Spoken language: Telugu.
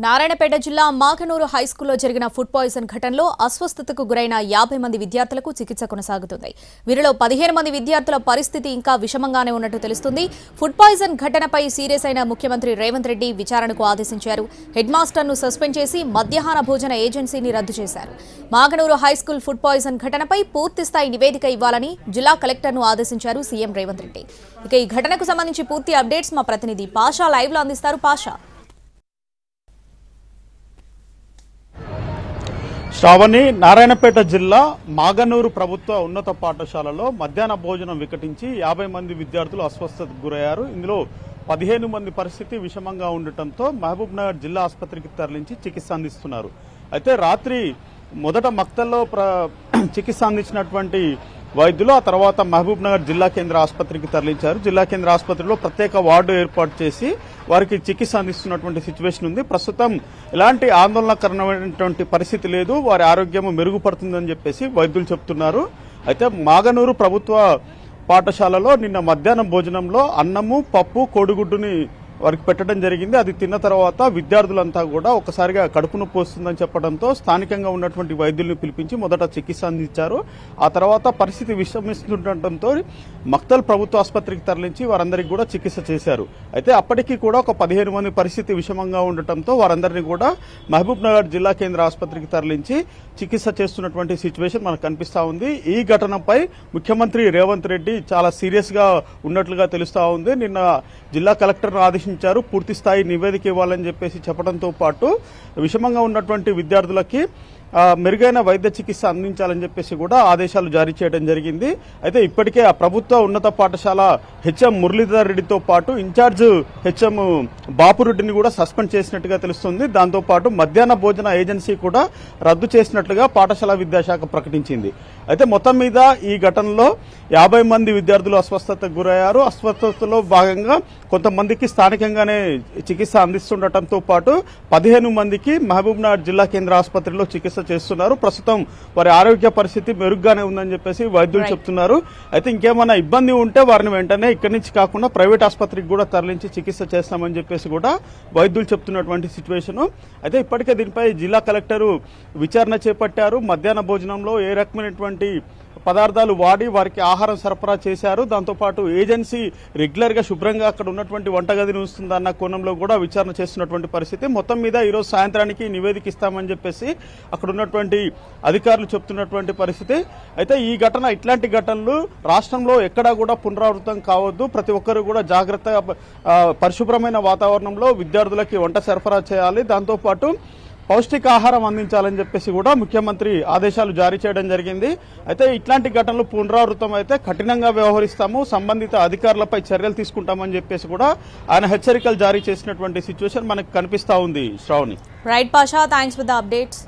నారాయణపేట జిల్లా మాకనూరు హైస్కూల్లో జరిగిన ఫుడ్ పాయిజన్ ఘటనలో అస్వస్థతకు గురైన 50 మంది విద్యార్థులకు చికిత్స కొనసాగుతుంది. వీరిలో 15 మంది విద్యార్థుల పరిస్థితి ఇంకా విషమంగానే ఉన్నట్టు తెలుస్తుంది. ఫుడ్ పాయిజన్ ఘటనపై సీరియస్ అయిన ముఖ్యమంత్రి రేవంత్ రెడ్డి విచారణకు ఆదేశించారు. హెడ్ మాస్టర్ను సస్పెండ్ చేసి మధ్యాహ్న భోజన ఏజెన్సీని రద్దు చేశారు. మాకనూరు హైస్కూల్ ఫుడ్ పాయిజన్ ఘటనపై పూర్తిస్థాయి నివేదిక ఇవ్వాలని జిల్లా కలెక్టర్ను ఆదేశించారు సీఎం రేవంత్ రెడ్డి. ఇక ఈ ఘటనకు సంబంధించి పూర్తి అప్డేట్స్ మా ప్రతినిధి పాషా లైవ్ లో అందిస్తారు. పాషా, శ్రావణి, నారాయణపేట జిల్లా మాగనూరు ప్రభుత్వ ఉన్నత పాఠశాలలో మధ్యాహ్న భోజనం వికటించి 50 మంది విద్యార్థులు అస్వస్థతకు గురయ్యారు. ఇందులో 15 మంది పరిస్థితి విషమంగా ఉండటంతో మహబూబ్ నగర్ జిల్లా ఆసుపత్రికి తరలించి చికిత్స అందిస్తున్నారు. అయితే రాత్రి మొదట మక్తల్లో చికిత్స అందించినటువంటి వైద్యులు ఆ తర్వాత మహబూబ్ నగర్ జిల్లా కేంద్ర ఆసుపత్రికి తరలించారు. జిల్లా కేంద్ర ఆసుపత్రిలో ప్రత్యేక వార్డు ఏర్పాటు చేసి వారికి చికిత్స అందిస్తున్నటువంటి సిచ్యువేషన్ ఉంది. ప్రస్తుతం ఎలాంటి ఆందోళనకరమైనటువంటి పరిస్థితి లేదు, వారి ఆరోగ్యం మెరుగుపడుతుందని చెప్పేసి వైద్యులు చెప్తున్నారు. అయితే మాగనూరు ప్రభుత్వ పాఠశాలలో నిన్న మధ్యాహ్నం భోజనంలో అన్నము, పప్పు, కోడిగుడ్డుని వారికి పెట్టడం జరిగింది. అది తిన్న తర్వాత విద్యార్థులంతా కూడా ఒకసారిగా కడుపు నొప్పి వస్తుందని చెప్పడంతో స్థానికంగా ఉన్నటువంటి వైద్యులను పిలిపించి మొదట చికిత్స అందించారు. ఆ తర్వాత పరిస్థితి విషమిస్తుండటంతో మక్తల్ ప్రభుత్వ ఆసుపత్రికి తరలించి వారందరికీ కూడా చికిత్స చేశారు. అయితే అప్పటికీ కూడా ఒక 15 మంది పరిస్థితి విషమంగా ఉండటంతో వారందరినీ కూడా మహబూబ్ నగర్ జిల్లా కేంద్ర ఆసుపత్రికి తరలించి చికిత్స చేస్తున్నటువంటి సిచ్యువేషన్ మనకు కనిపిస్తా ఉంది. ఈ ఘటనపై ముఖ్యమంత్రి రేవంత్ రెడ్డి చాలా సీరియస్ గా ఉన్నట్లుగా తెలుస్తా ఉంది. నిన్న జిల్లా కలెక్టర్ను ఆదేశించారు, పూర్తి స్థాయి నివేదిక ఇవ్వాలని చెప్పేసి చెప్పడంతో పాటు విషమంగా ఉన్నటువంటి విద్యార్థులకి మెరుగైన వైద్య చికిత్స అందించాలని చెప్పేసి కూడా ఆదేశాలు జారీ చేయడం జరిగింది. అయితే ఇప్పటికే ఆ ప్రభుత్వ ఉన్నత పాఠశాల హెచ్ఎం మురళీధర్ రెడ్డితో పాటు ఇన్ఛార్జ్ హెచ్ఎం బాపురెడ్డిని కూడా సస్పెండ్ చేసినట్టుగా తెలుస్తుంది. దాంతో పాటు మధ్యాహ్న భోజన ఏజెన్సీ కూడా రద్దు చేసినట్లుగా పాఠశాల విద్యాశాఖ ప్రకటించింది. అయితే మొత్తం మీద ఈ ఘటనలో 50 మంది విద్యార్థులు అస్వస్థతకు గురయ్యారు. అస్వస్థతలో భాగంగా కొంతమందికి స్థానికంగానే చికిత్స అందిస్తుండటంతో పాటు 15 మందికి మహబూబ్ నగర్ జిల్లా కేంద్ర ఆసుపత్రిలో చికిత్స చేస్తున్నారు. ప్రస్తుతం వారి ఆరోగ్య పరిస్థితి మెరుగ్గానే ఉందని చెప్పేసి వైద్యులు చెప్తున్నారు. అయితే ఇంకేమైనా ఇబ్బంది ఉంటే వారిని వెంటనే ఇక్కడి నుంచి కాకుండా ప్రైవేట్ ఆసుపత్రికి కూడా తరలించి చికిత్స చేస్తామని చెప్పేసి కూడా వైద్యులు చెప్తున్నటువంటి సిచ్యువేషన్. అయితే ఇప్పటికే దీనిపై జిల్లా కలెక్టర్ విచారణ చేపట్టారు. మధ్యాహ్న భోజనంలో ఏ రకమైనటువంటి పదార్థాలు వాడి వారికి ఆహారం సరఫరా చేశారు. దాంతోపాటు ఏజెన్సీ రెగ్యులర్ గా శుభ్రంగా అక్కడ ఉన్నటువంటి వంటగదిని ఉంచుతుందన్న కోణంలో కూడా విచారణ చేస్తున్నటువంటి పరిస్థితి. మొత్తం మీద ఈరోజు సాయంత్రానికి నివేదిక ఇస్తామని చెప్పేసి అక్కడ ఉన్నటువంటి అధికారులు చెప్తున్నటువంటి పరిస్థితి. అయితే ఈ ఘటన, ఇట్లాంటి ఘటనలు రాష్ట్రంలో ఎక్కడా కూడా పునరావృతం కావద్దు. ప్రతి ఒక్కరు కూడా జాగ్రత్తగా పరిశుభ్రమైన వాతావరణంలో విద్యార్థులకి వంట సరఫరా చేయాలి. దాంతోపాటు పౌష్టికాహారం అందించాలని చెప్పేసి కూడా ముఖ్యమంత్రి ఆదేశాలు జారీ చేయడం జరిగింది. అయితే ఇట్లాంటి ఘటనలు పునరావృతం అయితే కఠినంగా వ్యవహరిస్తాము, సంబంధిత అధికారులపై చర్యలు తీసుకుంటామని చెప్పేసి కూడా ఆయన హెచ్చరికలు జారీ చేసినటువంటి సిచ్యువేషన్ మనకు కనిపిస్తా ఉంది. Shravani. Right Pasha, thanks for the updates.